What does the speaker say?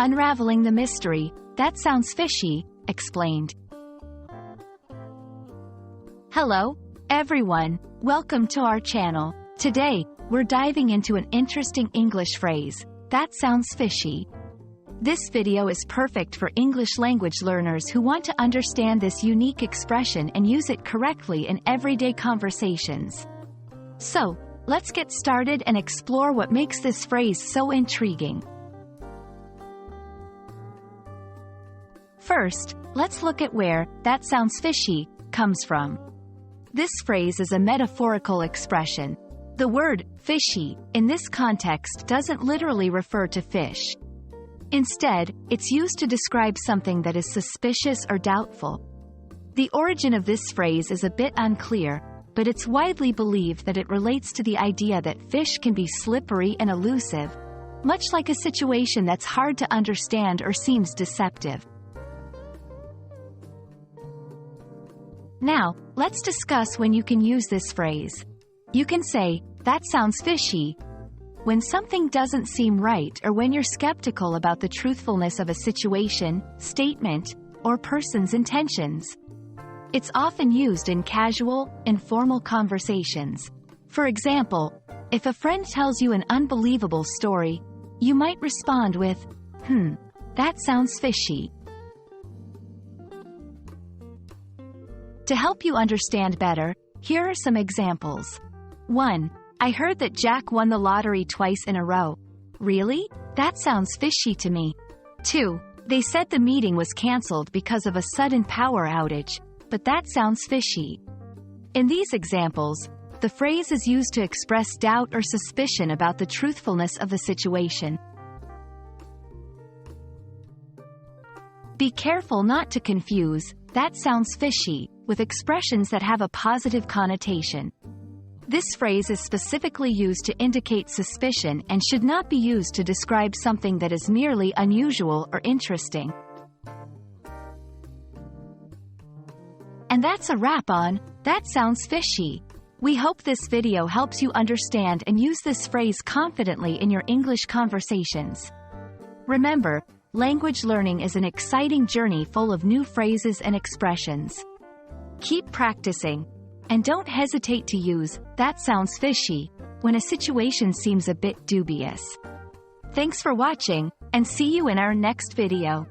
Unraveling the mystery. That sounds fishy, explained. Hello, everyone. Welcome to our channel. Today, we're diving into an interesting English phrase. That sounds fishy. This video is perfect for English language learners who want to understand this unique expression and use it correctly in everyday conversations. So, let's get started and explore what makes this phrase so intriguing. First, let's look at where "that sounds fishy" comes from. This phrase is a metaphorical expression. The word fishy, in this context, doesn't literally refer to fish. Instead, it's used to describe something that is suspicious or doubtful. The origin of this phrase is a bit unclear, but it's widely believed that it relates to the idea that fish can be slippery and elusive, much like a situation that's hard to understand or seems deceptive. Now, let's discuss when you can use this phrase. You can say, "That sounds fishy," when something doesn't seem right or when you're skeptical about the truthfulness of a situation, statement, or person's intentions. It's often used in casual, informal conversations. For example, if a friend tells you an unbelievable story, you might respond with, that sounds fishy." To help you understand better, here are some examples. 1. I heard that Jack won the lottery twice in a row. Really? That sounds fishy to me. 2. They said the meeting was cancelled because of a sudden power outage, but that sounds fishy. In these examples, the phrase is used to express doubt or suspicion about the truthfulness of the situation. Be careful not to confuse "that sounds fishy" with expressions that have a positive connotation. This phrase is specifically used to indicate suspicion and should not be used to describe something that is merely unusual or interesting. And that's a wrap on "That Sounds Fishy." We hope this video helps you understand and use this phrase confidently in your English conversations. Remember, language learning is an exciting journey full of new phrases and expressions. Keep practicing, and don't hesitate to use "that sounds fishy" when a situation seems a bit dubious. Thanks for watching, and see you in our next video.